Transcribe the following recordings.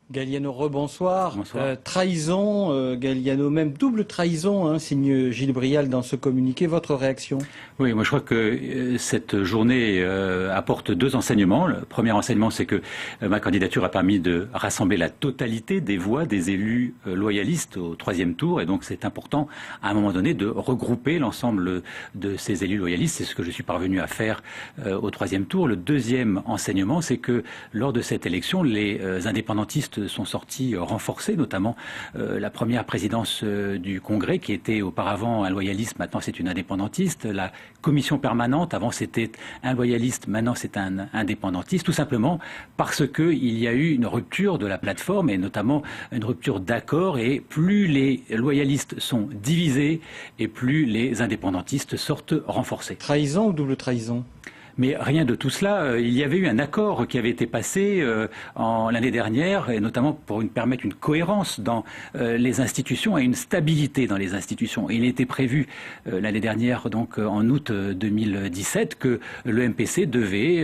Galliano, rebonsoir. Bonsoir. Trahison, Galliano, même double trahison, hein, signe Gilles Brial dans ce communiqué. Votre réaction? Oui, moi je crois que cette journée apporte deux enseignements. Le premier enseignement, c'est que ma candidature a permis de rassembler la totalité des voix des élus loyalistes au troisième tour. Et donc c'est important, à un moment donné, de regrouper l'ensemble de ces élus loyalistes. C'est ce que je suis parvenu à faire au troisième tour. Le deuxième enseignement, c'est que lors de cette élection, les indépendantistes sont sortis renforcés, notamment la première présidence du Congrès, qui était auparavant un loyaliste, maintenant c'est une indépendantiste. La commission permanente, avant c'était un loyaliste, maintenant c'est un indépendantiste, tout simplement parce qu'il y a eu une rupture de la plateforme et notamment une rupture d'accord, et plus les loyalistes sont divisés et plus les indépendantistes sortent renforcés. Trahison ou double trahison? Mais rien de tout cela. Il y avait eu un accord qui avait été passé l'année dernière, et notamment pour permettre une cohérence dans les institutions et une stabilité dans les institutions. Et il était prévu l'année dernière, donc en août 2017, que le MPC devait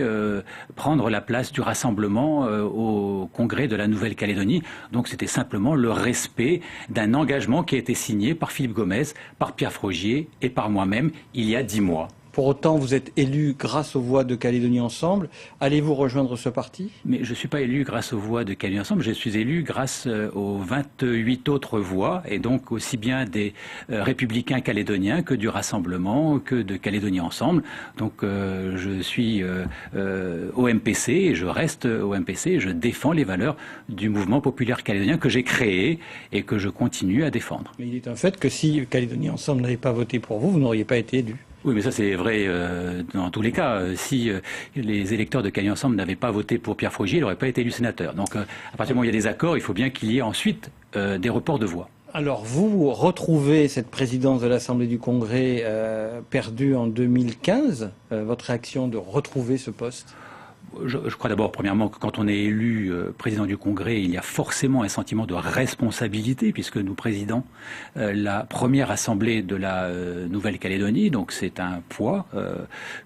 prendre la place du rassemblement au Congrès de la Nouvelle-Calédonie. Donc c'était simplement le respect d'un engagement qui a été signé par Philippe Gomez, par Pierre Frogier et par moi-même il y a 10 mois. Pour autant, vous êtes élu grâce aux voix de Calédonie Ensemble. Allez-vous rejoindre ce parti? Mais je ne suis pas élu grâce aux voix de Calédonie Ensemble, je suis élu grâce aux 28 autres voix, et donc aussi bien des républicains calédoniens que du Rassemblement, que de Calédonie Ensemble. Donc je suis au MPC et je reste au MPC et je défends les valeurs du mouvement populaire calédonien que j'ai créé et que je continue à défendre. Mais il est un fait que si Calédonie Ensemble n'avait pas voté pour vous, vous n'auriez pas été élu. Oui, mais ça c'est vrai dans tous les cas. Si les électeurs de Calédonie Ensemble n'avaient pas voté pour Pierre Frogier, il n'aurait pas été élu sénateur. Donc à partir du moment où il y a des accords, il faut bien qu'il y ait ensuite des reports de voix. Alors vous retrouvez cette présidence de l'Assemblée du Congrès perdue en 2015. Votre réaction de retrouver ce poste? Je crois d'abord, premièrement, que quand on est élu président du Congrès, il y a forcément un sentiment de responsabilité, puisque nous présidons la première assemblée de la Nouvelle-Calédonie. Donc c'est un poids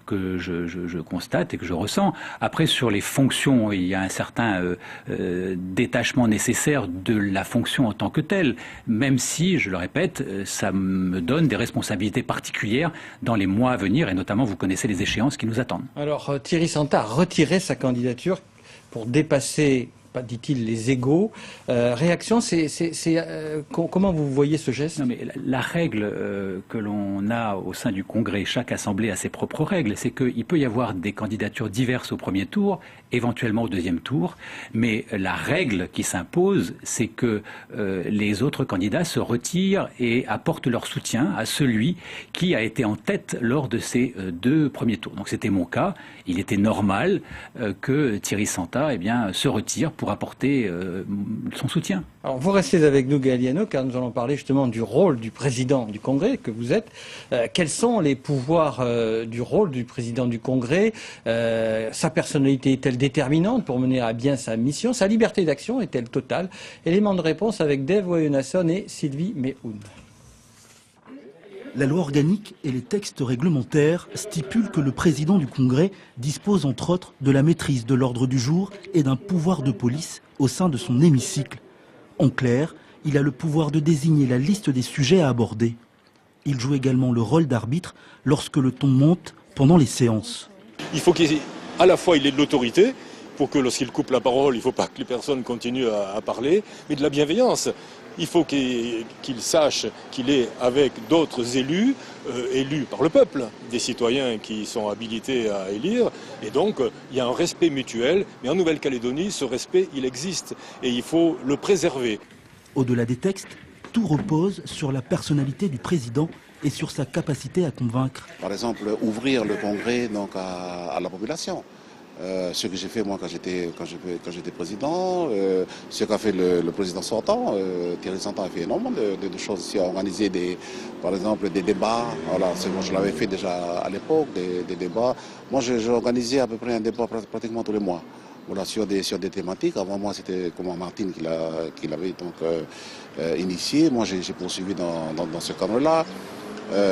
que je constate et que je ressens. Après, sur les fonctions, il y a un certain détachement nécessaire de la fonction en tant que telle, même si, je le répète, ça me donne des responsabilités particulières dans les mois à venir, et notamment, vous connaissez les échéances qui nous attendent. Alors Thierry Santa a retiré sa candidature pour dépasser, dit-il, les égos. Réaction, comment vous voyez ce geste? Non, mais la règle que l'on a au sein du Congrès, chaque assemblée a ses propres règles, c'est qu'il peut y avoir des candidatures diverses au premier tour, éventuellement au deuxième tour, mais la règle qui s'impose, c'est que les autres candidats se retirent et apportent leur soutien à celui qui a été en tête lors de ces deux premiers tours. Donc c'était mon cas. Il était normal que Thierry Santa se retire pour apporter son soutien. Alors vous restez avec nous, Galliano, car nous allons parler justement du rôle du président du Congrès que vous êtes. Quels sont les pouvoirs du rôle du président du Congrès? Sa personnalité est-elle déterminante pour mener à bien sa mission? Sa liberté d'action est-elle totale? Élément de réponse avec Dave Woyonasson et Sylvie Mehoun. La loi organique et les textes réglementaires stipulent que le président du Congrès dispose entre autres de la maîtrise de l'ordre du jour et d'un pouvoir de police au sein de son hémicycle. En clair, il a le pouvoir de désigner la liste des sujets à aborder. Il joue également le rôle d'arbitre lorsque le ton monte pendant les séances. Il faut qu'à la fois il ait de l'autorité, pour que lorsqu'il coupe la parole, il ne faut pas que les personnes continuent à parler, mais de la bienveillance. Il faut qu'il sache qu'il est avec d'autres élus, élus par le peuple, des citoyens qui sont habilités à élire. Et donc, il y a un respect mutuel. Mais en Nouvelle-Calédonie, ce respect, il existe. Et il faut le préserver. Au-delà des textes, tout repose sur la personnalité du président et sur sa capacité à convaincre. Par exemple, ouvrir le Congrès donc, à la population. Ce que j'ai fait moi quand j'étais président, ce qu'a fait le président sortant, Thierry Santa a fait énormément de choses ici, a organisé par exemple des débats. Voilà, moi je l'avais fait déjà à l'époque, des débats. Moi j'ai organisé à peu près un débat pratiquement tous les mois. Voilà, sur des thématiques. Avant moi c'était comment Martine qui l'avait donc initié. Moi j'ai poursuivi dans ce cadre-là.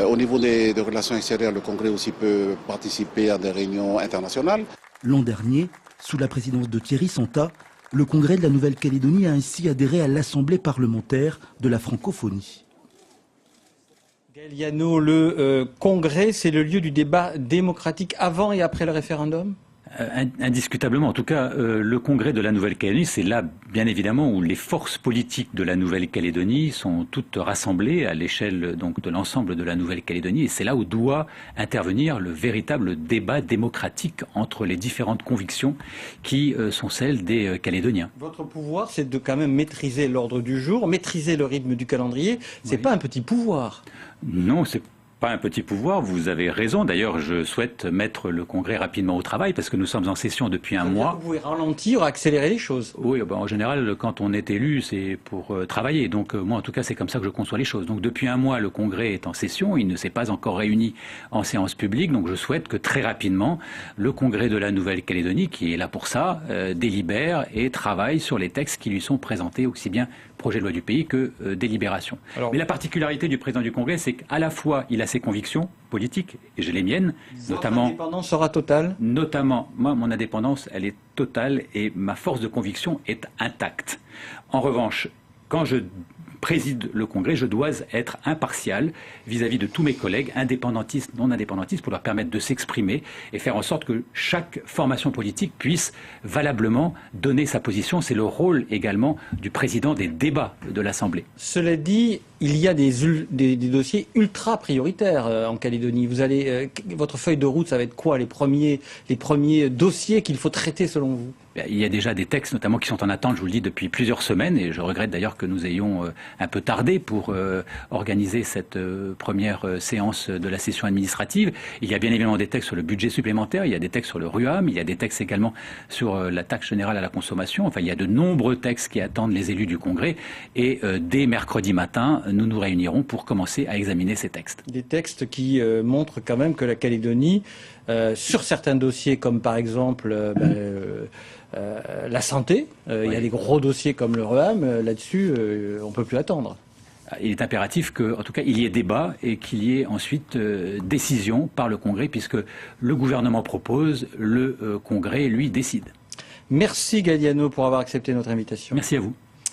Au niveau des relations extérieures, le Congrès aussi peut participer à des réunions internationales. L'an dernier, sous la présidence de Thierry Santa, Le Congrès de la Nouvelle-Calédonie a ainsi adhéré à l'Assemblée parlementaire de la francophonie. Gaël Yano, le Congrès, c'est le lieu du débat démocratique avant et après le référendum ? Indiscutablement. En tout cas, le Congrès de la Nouvelle-Calédonie, c'est là, bien évidemment, où les forces politiques de la Nouvelle-Calédonie sont toutes rassemblées à l'échelle donc de l'ensemble de la Nouvelle-Calédonie. Et c'est là où doit intervenir le véritable débat démocratique entre les différentes convictions qui sont celles des Calédoniens. Votre pouvoir, c'est de quand même maîtriser l'ordre du jour, maîtriser le rythme du calendrier. C'est pas un petit pouvoir. Non, c'est pas un petit pouvoir, vous avez raison. D'ailleurs, je souhaite mettre le Congrès rapidement au travail parce que nous sommes en session depuis un mois. Vous pouvez ralentir, accélérer les choses. Oui, en général, quand on est élu, c'est pour travailler. Donc moi, en tout cas, c'est comme ça que je conçois les choses. Donc depuis un mois, le Congrès est en session. Il ne s'est pas encore réuni en séance publique. Donc je souhaite que très rapidement, le Congrès de la Nouvelle-Calédonie, qui est là pour ça, délibère et travaille sur les textes qui lui sont présentés, aussi bien projet de loi du pays que délibération. Mais la particularité du président du Congrès, c'est qu'à la fois, il a ses convictions politiques, et j'ai les miennes, notamment... Votre indépendance sera totale ? Notamment, moi, mon indépendance, elle est totale et ma force de conviction est intacte. En revanche, quand je préside le Congrès, je dois être impartial vis-à-vis de tous mes collègues, indépendantistes, non indépendantistes, pour leur permettre de s'exprimer et faire en sorte que chaque formation politique puisse valablement donner sa position. C'est le rôle également du président des débats de l'Assemblée. Cela dit, il y a des dossiers ultra prioritaires en Calédonie. Vous allez, votre feuille de route, ça va être quoi les premiers dossiers qu'il faut traiter selon vous ? Il y a déjà des textes notamment qui sont en attente, je vous le dis, depuis plusieurs semaines et je regrette d'ailleurs que nous ayons un peu tardé pour organiser cette première séance de la session administrative. Il y a bien évidemment des textes sur le budget supplémentaire, il y a des textes sur le RUAM, il y a des textes également sur la taxe générale à la consommation. Enfin, il y a de nombreux textes qui attendent les élus du Congrès et dès mercredi matin, nous nous réunirons pour commencer à examiner ces textes. Des textes qui montrent quand même que la Calédonie, sur certains dossiers comme par exemple la santé, il y a des gros dossiers comme le REAM, là-dessus on ne peut plus attendre. Il est impératif qu'en tout cas il y ait débat et qu'il y ait ensuite décision par le Congrès puisque le gouvernement propose, le Congrès lui décide. Merci Gaël Yano pour avoir accepté notre invitation. Merci à vous.